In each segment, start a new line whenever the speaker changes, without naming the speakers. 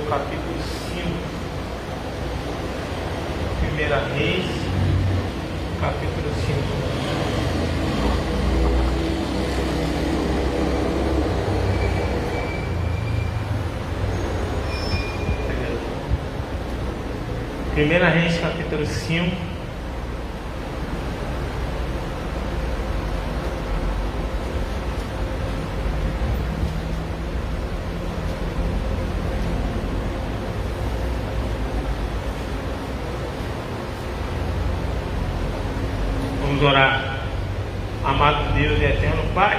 capítulo 5. 1 Reis, capítulo 5. Primeira Reis, capítulo 5. Vamos orar. Amado Deus e eterno Pai,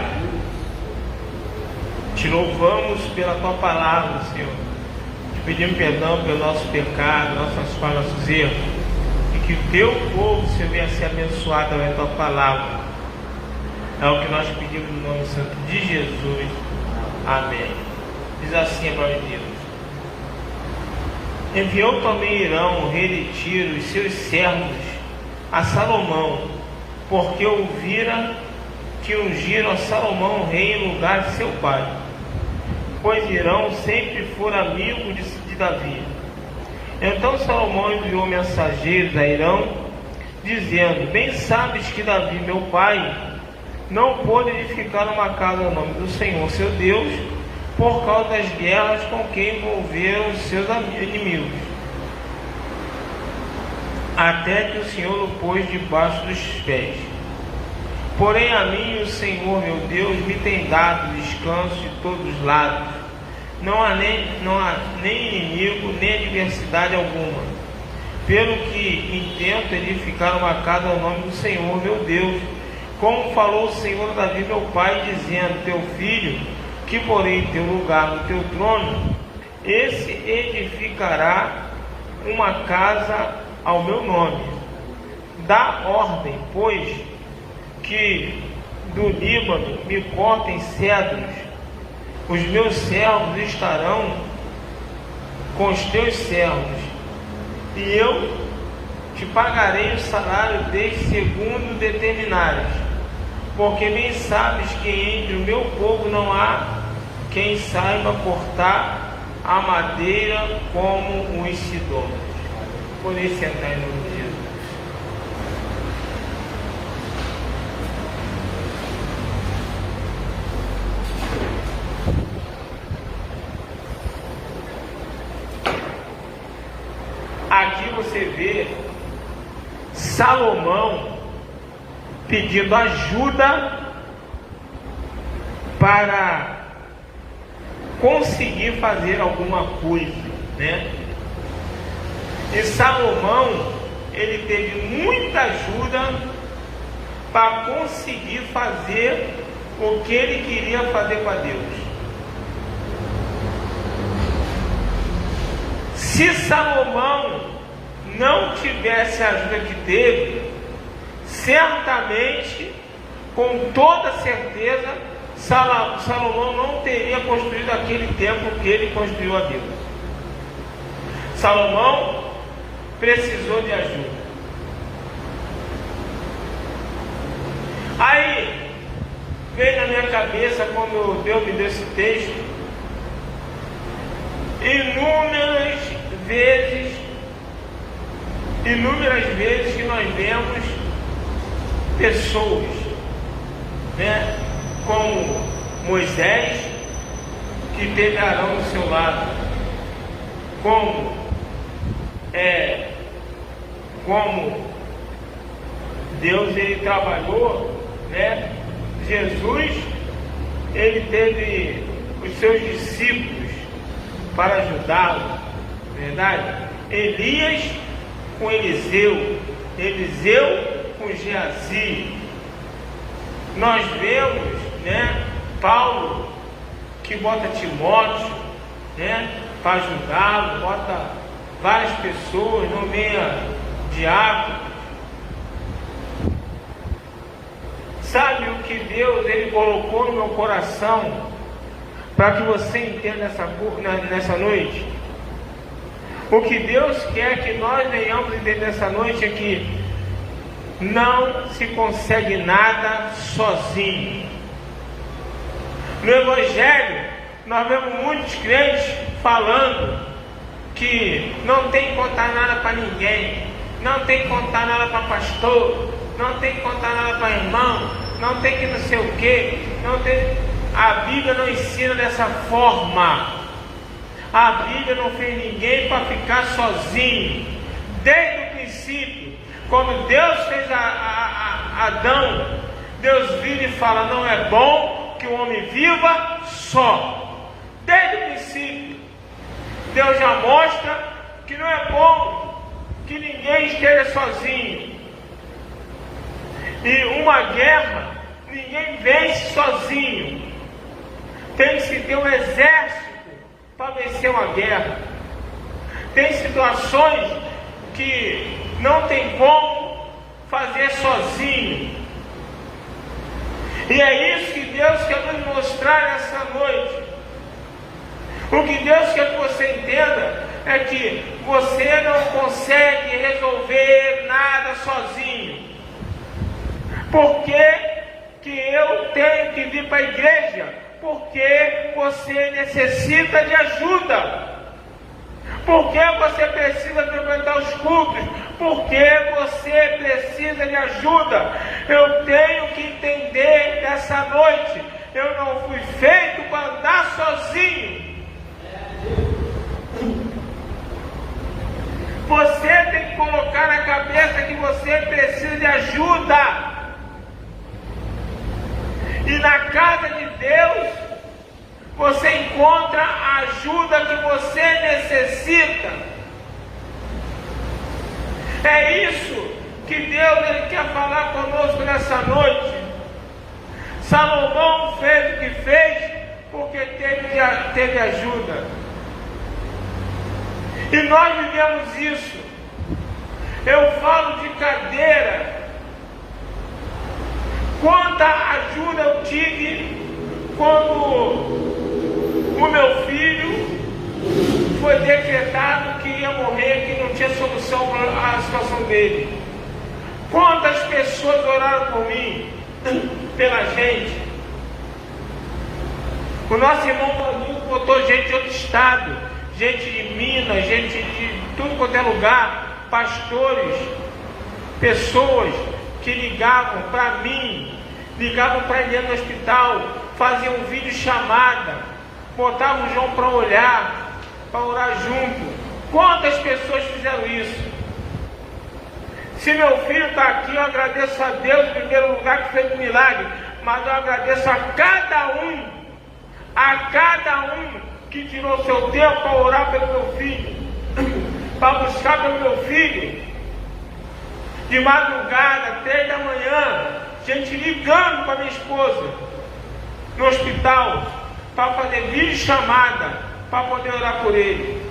te louvamos pela tua palavra, Senhor. Pedimos perdão pelo nosso pecado, nossas falhas, nossos erros, e que o teu povo, Senhor, venha ser abençoado através da tua palavra. É o que nós pedimos no nome santo de Jesus. Amém. Diz assim a palavra de Deus: enviou também Irão, o rei de Tiro, e seus servos a Salomão, porque ouvira que ungiram a Salomão rei em lugar de seu pai, pois Irão sempre fora amigo de Davi. Então Salomão enviou mensageiros a Irão, dizendo: bem sabes que Davi, meu pai, não pôde edificar uma casa no nome do Senhor seu Deus, por causa das guerras com que envolveram os seus inimigos, até que o Senhor o pôs debaixo dos pés. Porém a mim o Senhor meu Deus me tem dado descanso de todos os lados. Não há nem inimigo, nem adversidade alguma. Pelo que intento edificar uma casa ao nome do Senhor meu Deus, como falou o Senhor a Davi meu pai, dizendo: teu filho, que porém teu lugar no teu trono, esse edificará uma casa ao meu nome. Dá ordem, pois, que do Líbano me cortem cedros. Os meus servos estarão com os teus servos, e eu te pagarei o salário deles segundo determinares, porque bem sabes que entre o meu povo não há quem saiba cortar a madeira como os sidônios. Poder sentar em nome de Jesus. Aqui você vê Salomão pedindo ajuda para conseguir fazer alguma coisa, né? E Salomão, ele teve muita ajuda para conseguir fazer o que ele queria fazer com a Deus. Se Salomão não tivesse a ajuda que teve, certamente, com toda certeza, Salomão não teria construído aquele templo que ele construiu a Deus. Salomão precisou de ajuda. Aí veio na minha cabeça, quando Deus me deu esse texto, inúmeras vezes que nós vemos pessoas, né, como Moisés, que teve Arão do seu lado, como Deus, ele trabalhou, né? Jesus, ele teve os seus discípulos para ajudá-lo, verdade? Elias com Eliseu, Eliseu com Geazi. Nós vemos, né, Paulo, que bota Timóteo, né, para ajudá-lo, bota várias pessoas, nomeia diáconos. Sabe o que Deus, ele colocou no meu coração para que você entenda nessa noite? O que Deus quer que nós venhamos entender nessa noite é que não se consegue nada sozinho. No Evangelho, nós vemos muitos crentes falando que não tem que contar nada para ninguém, não tem que contar nada para pastor, não tem que contar nada para irmão, não tem que não sei o que, não tem. A Bíblia não ensina dessa forma. A Bíblia não fez ninguém para ficar sozinho. Desde o princípio, quando Deus fez Adão, Deus vira e fala: não é bom que o homem viva só. Desde o princípio, Deus já mostra que não é bom que ninguém esteja sozinho. E uma guerra, ninguém vence sozinho. Tem que se ter um exército para vencer uma guerra. Tem situações que não tem como fazer sozinho. E é isso que Deus quer nos mostrar nessa noite. O que Deus quer que você entenda é que você não consegue resolver nada sozinho. Por que eu tenho que vir para a igreja? Porque você necessita de ajuda. Porque você precisa frequentar os cultos. Porque você precisa de ajuda. Eu tenho que entender nessa noite: eu não fui feito para andar sozinho. Você tem que colocar na cabeça que você precisa de ajuda. E na casa de Deus, você encontra a ajuda que você necessita. É isso que Deus quer falar conosco nessa noite. Salomão fez o que fez porque teve ajuda. E nós vivemos isso. Eu falo de cadeira. Quanta ajuda eu tive quando o meu filho foi decretado que ia morrer, que não tinha solução para a situação dele. Quantas pessoas oraram por mim, pela gente. O nosso irmão Maninho botou gente de outro estado, gente de Minas, gente de tudo quanto é lugar, pastores, pessoas que ligavam para mim, ligavam para ele no hospital, faziam vídeo chamada, botavam o João para olhar, para orar junto. Quantas pessoas fizeram isso? Se meu filho está aqui, eu agradeço a Deus em primeiro lugar que fez um milagre, mas eu agradeço a cada um que tirou seu tempo para orar pelo meu filho, para buscar pelo meu filho. De madrugada, 3 da manhã, gente ligando para minha esposa no hospital para fazer vídeo chamada para poder orar por ele.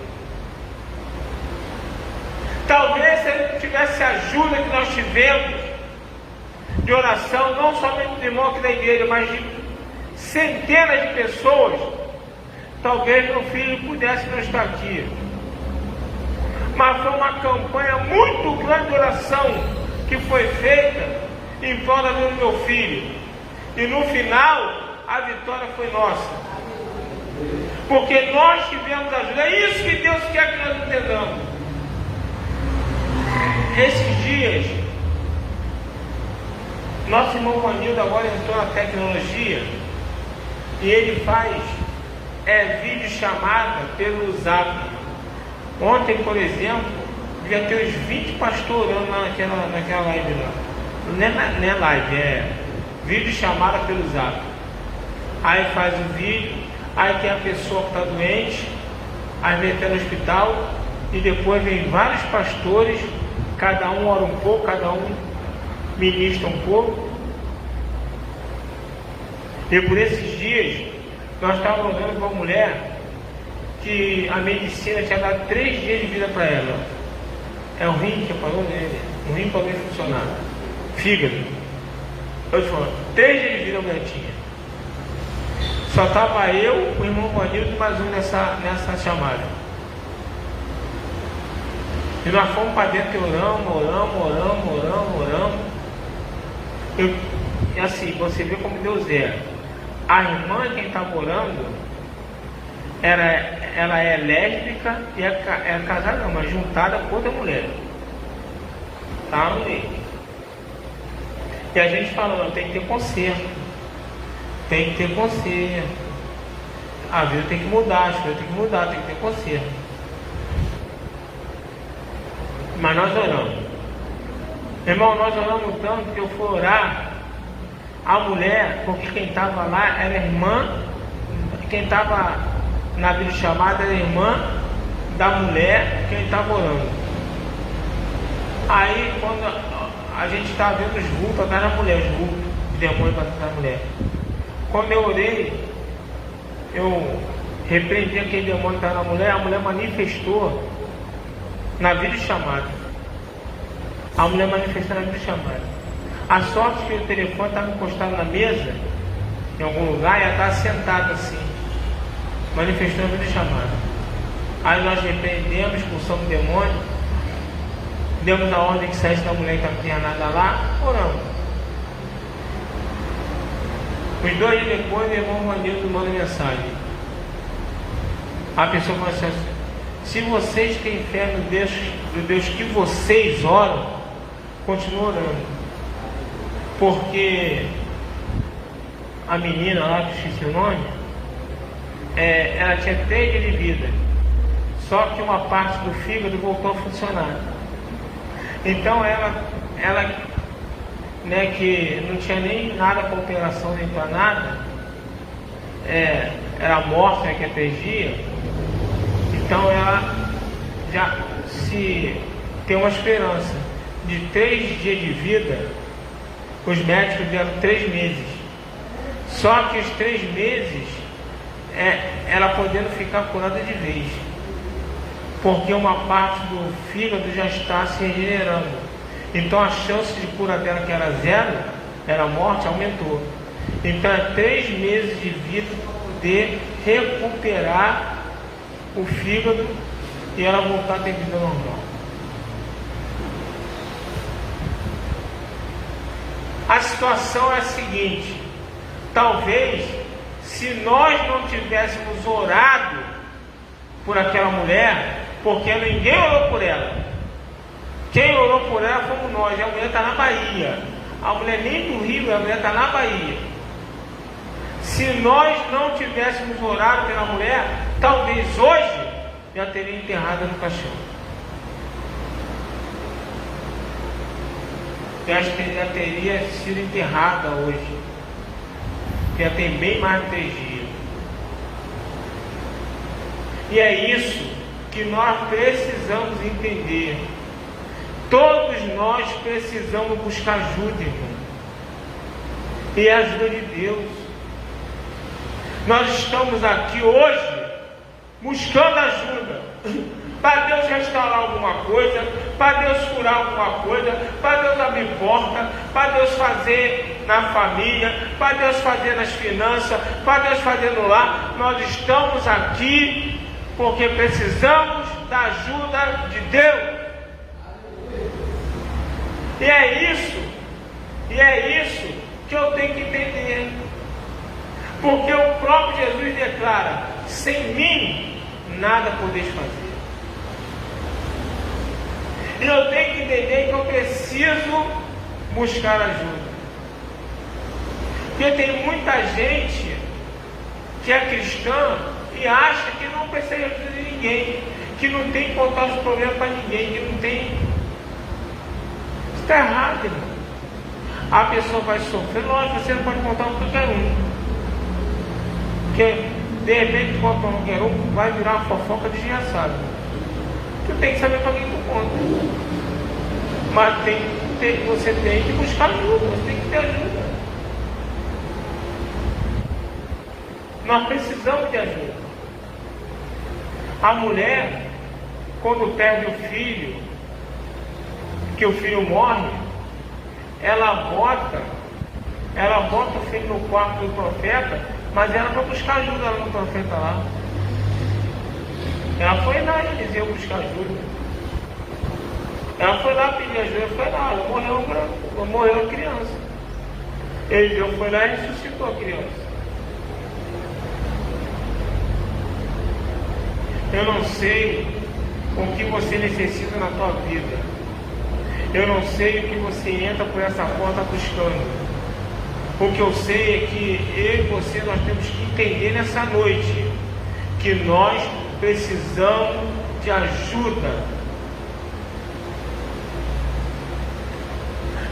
Talvez se ele tivesse a ajuda que nós tivemos de oração, não somente do irmão aqui da igreja, mas de centenas de pessoas, talvez meu filho pudesse não estar aqui. Mas foi uma campanha muito grande de oração que foi feita em prol da vida do meu filho. E no final, a vitória foi nossa. Porque nós tivemos ajuda. É isso que Deus quer que nós entendamos. Esses dias, nosso irmão Vanildo agora entrou na tecnologia e ele faz vídeo chamada pelo Zap. Ontem, por exemplo, devia ter uns 20 pastores orando naquela live lá. Não é live, é vídeo chamada pelo Zap. Aí faz o vídeo, aí tem a pessoa que está doente, aí vem até no hospital, e depois vem vários pastores, cada um ora um pouco, cada um ministra um pouco. E por esses dias, nós estávamos olhando para uma mulher que a medicina tinha dado 3 dias de vida para ela. É o rim que parou nele, o rim parou de funcionar, fígado. Eu te falo, 3 dias de vida a mulher tinha. Só estava eu, o irmão Vanildo e mais um nessa chamada. E nós fomos para dentro e oramos. E assim, você vê como Deus é. A irmã quem estava orando era ela é lésbica e é casada não, mas juntada com outra mulher. Tá no meio. E a gente fala, não, tem que ter conserto. Tem que ter conserto. A vida tem que mudar, as coisas tem que mudar, tem que ter conserto. Mas nós oramos. Irmão, nós oramos tanto que eu fui orar. A mulher, porque quem estava lá era irmã, quem estava na videochamada era irmã da mulher, quem estava orando. Aí, quando a gente estava vendo os vultos atrás da mulher, os vultos, os demônios atrás da mulher. Quando eu orei, eu repreendi aquele demônio que estava na mulher, a mulher manifestou na videochamada. A mulher manifestou na videochamada. A sorte que o telefone estava encostado na mesa, em algum lugar, e ela estava sentada assim, manifestando a videochamada. Aí nós repreendemos, expulsamos o demônio, demos a ordem que saísse da mulher que não tinha nada lá, oramos. Uns 2 dias depois, o irmão Vanildo manda mensagem. A pessoa fala assim: se vocês têm fé no Deus que vocês oram, continuem orando. Porque a menina lá, que esqueci o nome, ela tinha 3 dias de vida, só que uma parte do fígado voltou a funcionar. Então ela né, que não tinha nem nada para operação, nem para nada, era morta daqui a 3 dias. Então ela já se tem uma esperança de 3 dias de vida. Os médicos deram 3 meses. Só que os 3 meses ela podendo ficar curada de vez, porque uma parte do fígado já está se regenerando. Então a chance de cura dela, que era 0, era morte, aumentou. Então 3 meses de vida para poder recuperar o fígado e ela voltar a ter vida normal. A situação é a seguinte: talvez, se nós não tivéssemos orado por aquela mulher, porque ninguém orou por ela, quem orou por ela fomos nós. A mulher está na Bahia, a mulher nem do Rio, a mulher está na Bahia. Se nós não tivéssemos orado pela mulher, talvez hoje já teria enterrada no caixão. Já teria sido enterrada hoje. Já tem bem mais de 3 dias. E é isso que nós precisamos entender. Todos nós precisamos buscar ajuda, irmão. E a ajuda de Deus. Nós estamos aqui hoje buscando ajuda. Para Deus restaurar alguma coisa, para Deus curar alguma coisa, para Deus abrir porta, para Deus fazer na família, para Deus fazer nas finanças, para Deus fazer no lar. Nós estamos aqui porque precisamos da ajuda de Deus. E é isso que eu tenho que entender. Porque o próprio Jesus declara: sem mim nada podeis fazer. E eu tenho que entender que eu preciso buscar ajuda. Porque tem muita gente que é cristã e acha que não precisa de ajuda de ninguém, que não tem que contar os problemas para ninguém, que não tem. Isso está errado, irmão. A pessoa vai sofrer, lógico, você não pode contar para qualquer um. Porque de repente contar para qualquer um vai virar uma fofoca desgraçada. Tu tem que saber para quem tu conta. Mas você tem que buscar ajuda, você tem que ter ajuda. Nós precisamos de ajuda. A mulher, quando perde o filho, que o filho morre, ela bota o filho no quarto do profeta, mas ela vai buscar ajuda lá no profeta lá. Ela foi lá e Eliseu buscar ajuda. Ela foi lá pedir ajuda, foi lá, ela morreu a criança. Eliseu foi lá e ressuscitou a criança. Eu não sei o que você necessita na tua vida. Eu não sei o que você entra por essa porta buscando. O que eu sei é que eu e você, nós temos que entender nessa noite que nós precisamos de ajuda.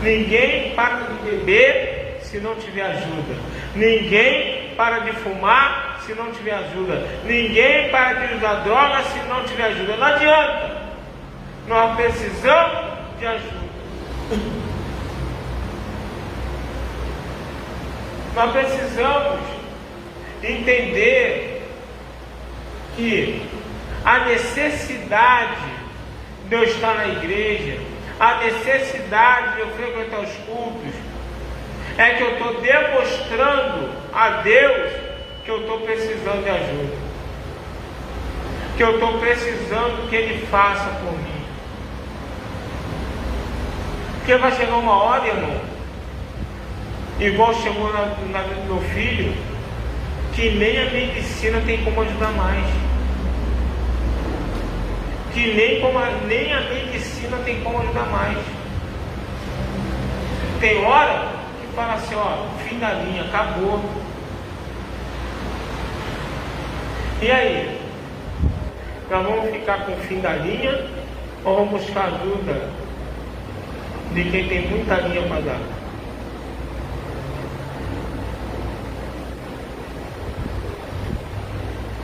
Ninguém para de beber se não tiver ajuda. Ninguém para de fumar se não tiver ajuda. Ninguém para de usar droga se não tiver ajuda. Não adianta. Nós precisamos de ajuda. Nós precisamos entender que a necessidade de eu estar na igreja, a necessidade de eu frequentar os cultos, é que eu estou demonstrando a Deus que eu estou precisando de ajuda, que eu estou precisando que Ele faça por mim. Porque vai chegar uma hora, irmão, igual chegou no meu filho, que nem a medicina tem como ajudar mais. Que nem a medicina tem como ajudar mais. Tem hora que fala assim, ó, fim da linha, acabou. E aí? Nós vamos ficar com o fim da linha ou vamos buscar ajuda de quem tem muita linha para dar?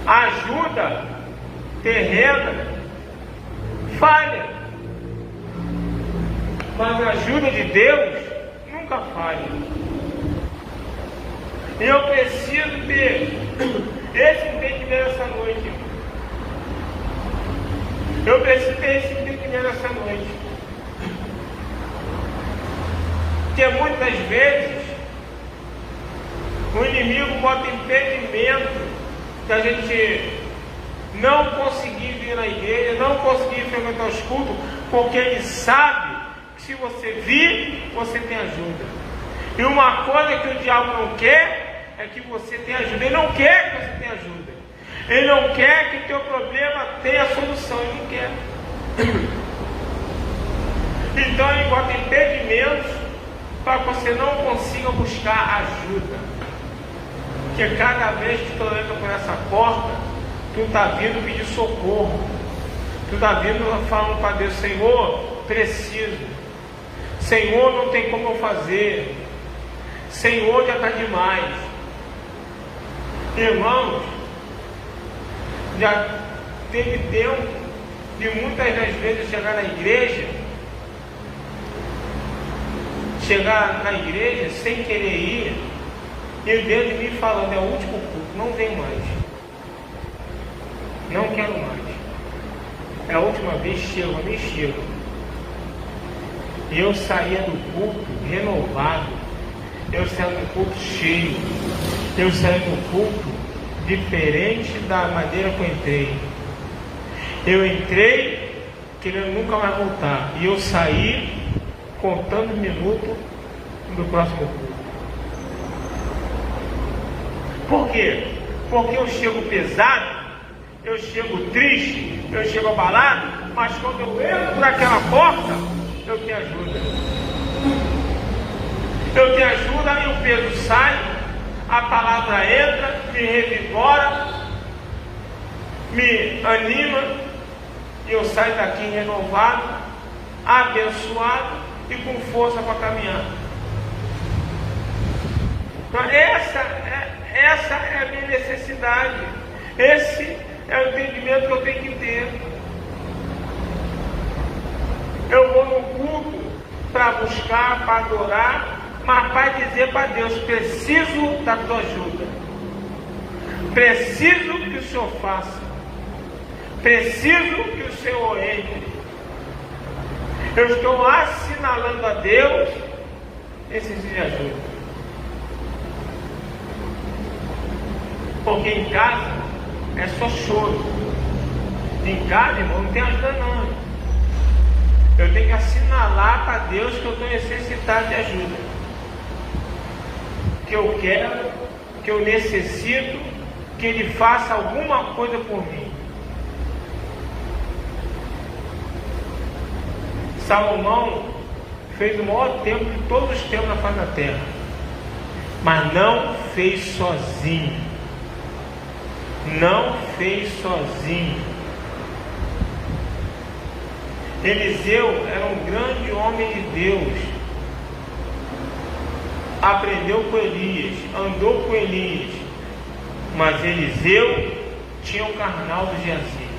A ajuda terrena falha, mas a ajuda de Deus nunca falha. E eu preciso ter esse entendimento essa noite. Eu preciso ter esse entendimento essa noite. Porque muitas vezes o inimigo bota impedimento da gente não conseguir vir na igreja, não conseguir frequentar os cultos, porque ele sabe que se você vir, você tem ajuda. E uma coisa que o diabo não quer é que você tenha ajuda. Ele não quer que você tenha ajuda. Ele não quer que o teu problema tenha solução. Ele não quer. Então ele bota impedimentos para que você não consiga buscar ajuda. Porque cada vez que tu entra por essa porta, tu está vindo pedir socorro. Tu está vindo falando para Deus, Senhor, preciso. Senhor, não tem como eu fazer. Senhor, já está demais. Irmãos, já teve tempo de muitas das vezes chegar na igreja sem querer ir, e Deus de mim falando, é o último culto, não vem mais. Não quero mais. É a última vez, chego. E eu saía do culto renovado. Eu saía do culto cheio. Eu saía do culto diferente da maneira que eu entrei. Eu entrei querendo nunca mais voltar. E eu saí contando minutos do próximo culto. Por quê? Porque eu chego pesado, eu chego triste, eu chego abalado, mas quando eu entro por aquela porta, eu tenho ajuda. Eu tenho ajuda e o peso sai, a palavra entra, me revigora, me anima, e eu saio daqui renovado, abençoado e com força para caminhar. Então essa é a minha necessidade. Esse é o entendimento que eu tenho que ter. Eu vou no culto para buscar, para adorar, mas para dizer para Deus, preciso da tua ajuda. Preciso que o Senhor faça. Preciso que o Senhor entre. Eu estou assinalando a Deus esse de ajuda. Porque em casa é só choro. Em casa, irmão, não tem ajuda não. Eu tenho que assinalar para Deus que eu estou necessitado de ajuda. Que eu quero, que eu necessito, que Ele faça alguma coisa por mim. Salomão fez o maior templo de todos os tempos na face da terra, mas não fez sozinho. Não fez sozinho. Eliseu era um grande homem de Deus, aprendeu com Elias, andou com Elias, mas Eliseu tinha o carnal do Geazi,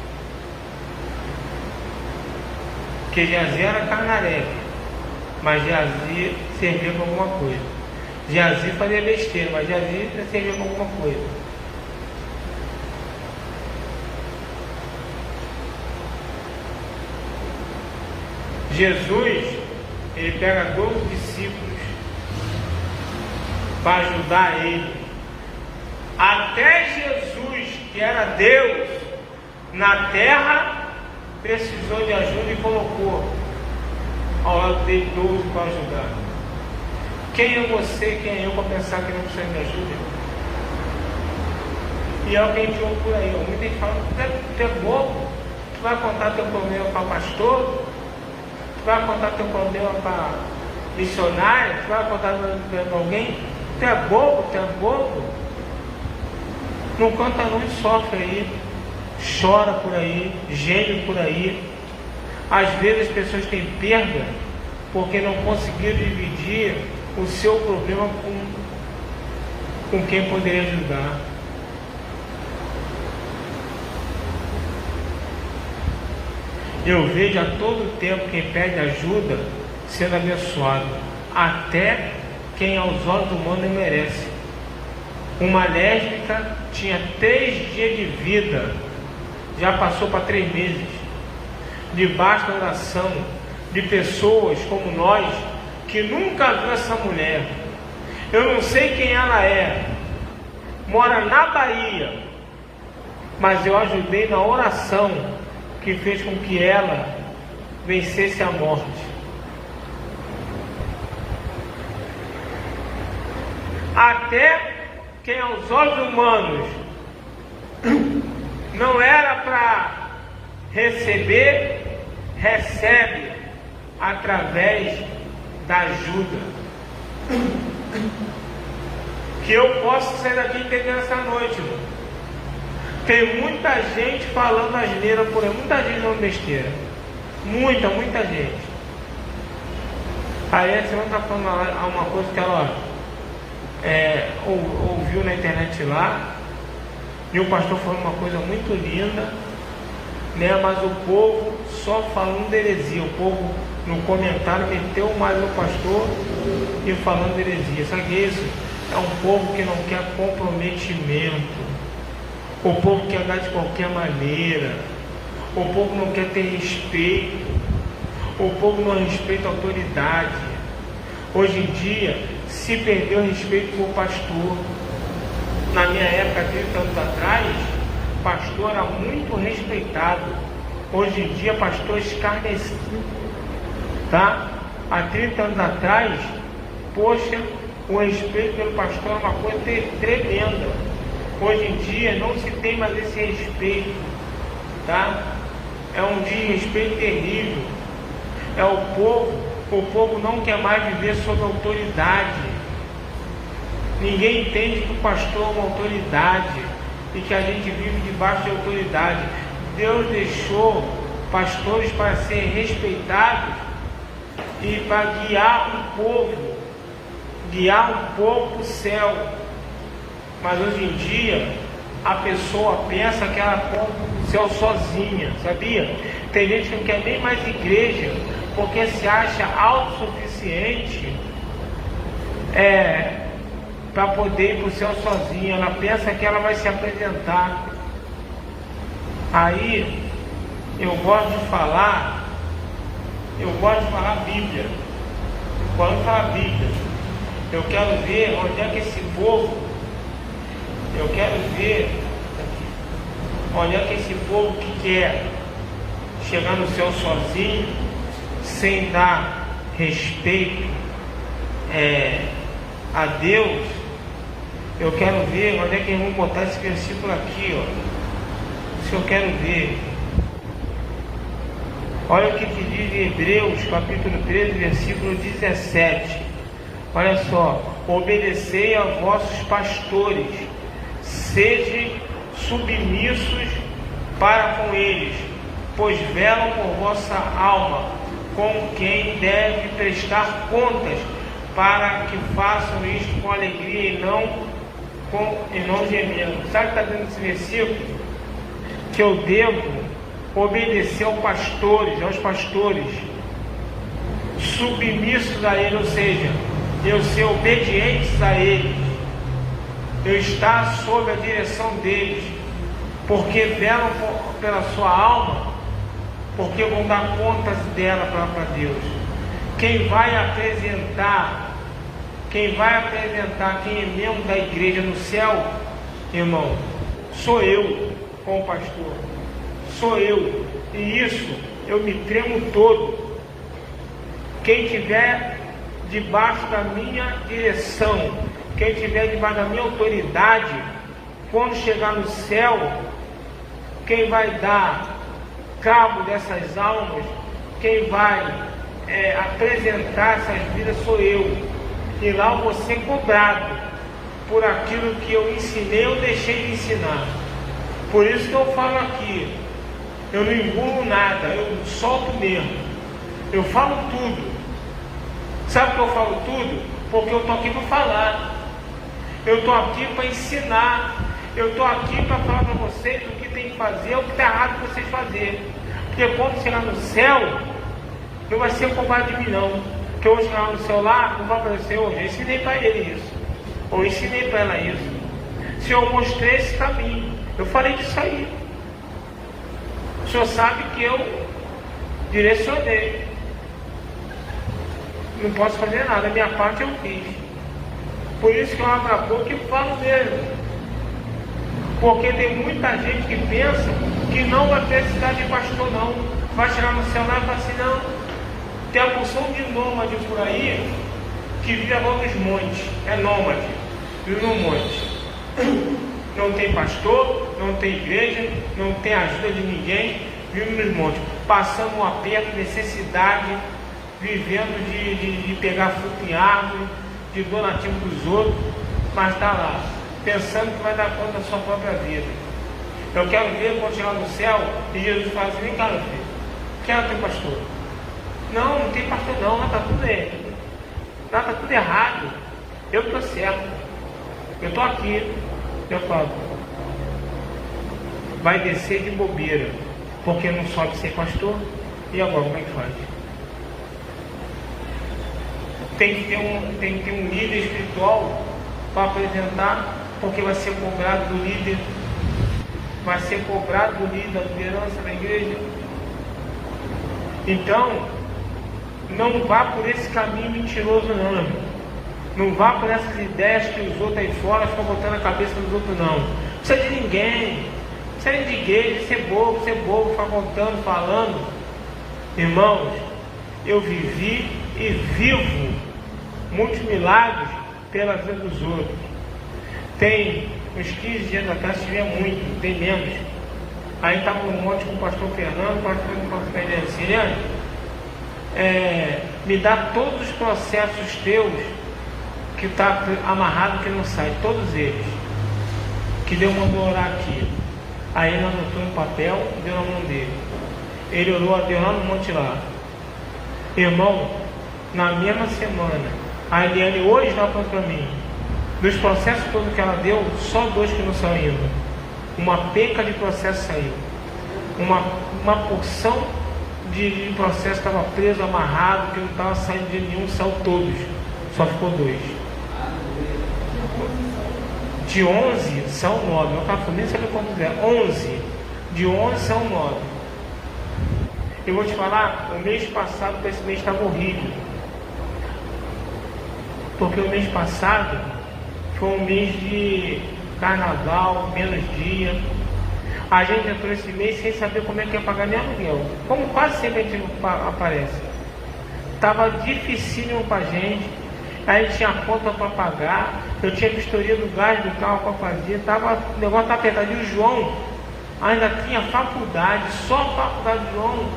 porque Geazi era carnareque, mas Geazi servia para alguma coisa. Geazi fazia besteira, mas Geazi servia para alguma coisa. Jesus, ele pega 12 discípulos para ajudar ele. Até Jesus, que era Deus na terra, precisou de ajuda e colocou ao lado dele 12 para ajudar. Quem é você, quem é eu para pensar que não precisa de ajuda? E é o que a gente ouve por aí. Muita gente fala, tu é bobo, tu vai contar teu problema para o pastor, tu vai contar teu problema para missionário, tu vai contar para alguém, tu é bobo, tu é bobo. Não canta não e sofre aí, chora por aí, geme por aí. Às vezes as pessoas têm perda porque não conseguiram dividir o seu problema com quem poderia ajudar. Eu vejo a todo tempo quem pede ajuda sendo abençoado, até quem aos olhos humanos não merece. Uma lésbica tinha 3 dias de vida, já passou para 3 meses, debaixo da oração de pessoas como nós, que nunca viu essa mulher. Eu não sei quem ela é, mora na Bahia, mas eu ajudei na oração que fez com que ela vencesse a morte. Até quem aos olhos humanos não era para receber, recebe através da ajuda. Que eu posso sair daqui entendendo essa noite, irmão. Tem muita gente falando asneira por aí, muita gente falando besteira. Muita gente. Aí a semana está falando uma coisa que ela ouviu na internet lá, e o pastor falou uma coisa muito linda, né? Mas o povo só falando heresia. O povo no comentário meteu mais no pastor e falando heresia. Sabe que isso? É um povo que não quer comprometimento. O povo quer andar de qualquer maneira. O povo não quer ter respeito. O povo não respeita a autoridade. Hoje em dia se perdeu o respeito por pastor. Na minha época, 30 anos atrás, pastor era muito respeitado. Hoje em dia, pastor é escarnecido, tá? Há 30 anos atrás, poxa, o respeito pelo pastor é uma coisa tremenda. Hoje em dia não se tem mais esse respeito, tá? É um desrespeito terrível. É o povo não quer mais viver sob autoridade. Ninguém entende que o pastor é uma autoridade e que a gente vive debaixo de autoridade. Deus deixou pastores para serem respeitados e para guiar um povo para o céu. Mas hoje em dia a pessoa pensa que ela pode o céu sozinha, sabia? Tem gente que não quer nem mais igreja porque se acha autossuficiente para poder ir para o céu sozinha. Ela pensa que ela vai se apresentar. Aí eu gosto de falar Bíblia. Quando eu falar Bíblia, eu quero ver onde é que esse povo, onde é que esse povo que quer chegar no céu sozinho, sem dar respeito a Deus, eu quero ver onde é que eles vão botar esse versículo aqui, ó. Isso eu quero ver. Olha o que diz em Hebreus, capítulo 13, versículo 17. Olha só: obedecei a vossos pastores, sede submissos para com eles, pois velam por vossa alma, com quem deve prestar contas, para que façam isto com alegria e não gemendo. Sabe o que está dentro desse versículo? Que eu devo obedecer aos pastores, submissos a ele, ou seja, eu ser obediente a eles, eu estar sob a direção deles, porque velam pela sua alma, porque vão dar contas dela para Deus. Quem vai apresentar quem é membro da igreja no céu, irmão, sou eu como pastor, sou eu, e isso eu me tremo todo. Quem tiver debaixo da minha direção, quem estiver debaixo da minha autoridade, quando chegar no céu, quem vai dar cabo dessas almas, quem vai apresentar essas vidas sou eu, e lá eu vou ser cobrado por aquilo que eu ensinei ou deixei de ensinar. Por isso que eu falo aqui, eu não engulo nada, eu solto mesmo, eu falo tudo. Sabe que eu falo tudo? Porque eu estou aqui para falar, eu estou aqui para ensinar, eu estou aqui para falar para vocês o que tem que fazer, o que está errado para vocês fazerem. Porque quando chegar no céu, não vai ser cobrado de mim não. Porque eu vou chegar no céu lá, não vai aparecer, eu ensinei para ele isso, ou ensinei para ela isso. Se eu mostrei esse caminho, eu falei disso aí. O senhor sabe que eu direcionei. Não posso fazer nada, a minha parte eu fiz. Por isso que eu abro a boca e falo mesmo. Porque tem muita gente que pensa que não vai precisar de pastor não. Vai chegar no céu lá e falar assim, não. Tem a porção de nômade por aí que vive lá nos montes. É nômade, vive no monte. Não tem pastor, não tem igreja, não tem ajuda de ninguém, vive nos montes. Passando um aperto, necessidade, vivendo de pegar fruto em árvore, de donativo dos outros, mas está lá, pensando que vai dar conta da sua própria vida. Eu quero ver quando chegar no céu e Jesus fala assim, vem cá, meu filho, quero ter pastor. Não tem pastor não, lá está tudo errado. Lá está tudo errado. Eu estou certo. Eu estou aqui. Eu falo, vai descer de bobeira, porque não sobe ser pastor. E agora como é que faz? Tem que ter um líder espiritual para apresentar, porque vai ser cobrado do líder, da liderança da igreja. Então, não vá por esse caminho mentiroso não, irmão. Não vá por essas ideias que os outros aí fora ficam botando a cabeça dos outros não. Não precisa de ninguém, não precisa de igreja, ser bobo, ficar contando, falando. Irmãos, eu vivi e vivo muitos milagres pela vida dos outros. Tem uns 15 dias atrás, tinha muito, tem menos. Aí estava no monte com o pastor Fernando, o pastor Fernando assim, me dá todos os processos teus que está amarrado, que não sai, todos eles, que Deus mandou orar aqui. Aí ele anotou no papel, deu na mão dele. Ele orou a Deus lá no monte lá. Irmão, na mesma semana, a Eliane hoje está falando para mim, dos processos todos que ela deu, só 2 que não são ainda. Uma penca de processo saiu. Uma porção de processo estava preso, amarrado, que não estava saindo de nenhum, saiu todos. Só ficou 2. De 11 são 9. Eu não nem saber quantos é. 11. De 11 são 9. Eu vou te falar, o mês passado para esse mês estava horrível. Porque o mês passado foi um mês de carnaval, menos dia. A gente entrou esse mês sem saber como é que ia pagar nem aluguel. Como quase sempre a gente aparece. Estava dificílimo para a gente. Aí tinha conta para pagar. Eu tinha vistoria do gás do carro para fazer. O negócio estava apertado. E o João ainda tinha faculdade. Só a faculdade do João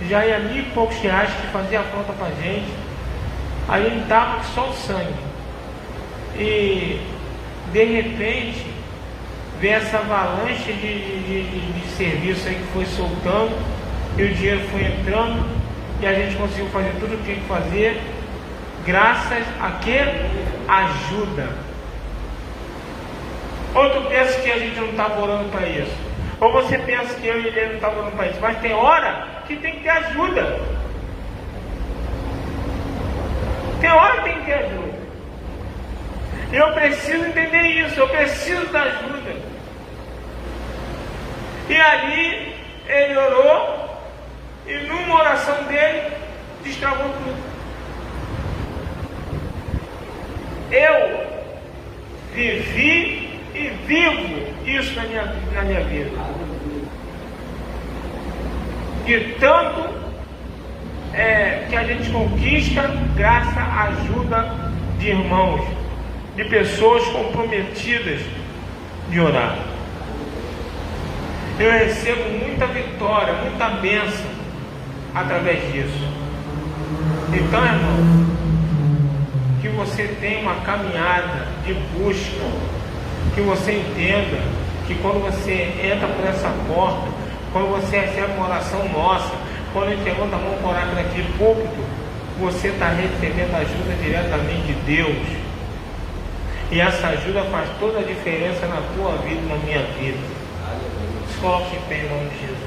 já ia R$ 1.000 e poucos que fazia falta pra gente. A gente estava só o sangue. E de repente veio essa avalanche de serviço aí que foi soltando, e o dinheiro foi entrando, e a gente conseguiu fazer tudo o que tinha que fazer, graças a que? Ajuda. Ou tu pensa que a gente não estava orando para isso, ou você pensa que eu e ele não estavam orando para isso, mas tem hora que tem que ter ajuda. Tem hora que tem que ter ajuda. Eu preciso entender isso, eu preciso da ajuda. E ali ele orou, e numa oração dele destravou tudo. Eu vivi e vivo isso na minha vida. De tanto que a gente conquista graças à ajuda de irmãos, de pessoas comprometidas de orar. Eu recebo muita vitória, muita bênção através disso. Então, irmão, que você tenha uma caminhada de busca, que você entenda que quando você entra por essa porta, quando você recebe uma oração nossa, quando a gente levanta a mão para orar naquele púlpito, você está recebendo ajuda diretamente de Deus. E essa ajuda faz toda a diferença na tua vida e na minha vida. Se coloque em pé em nome de Jesus.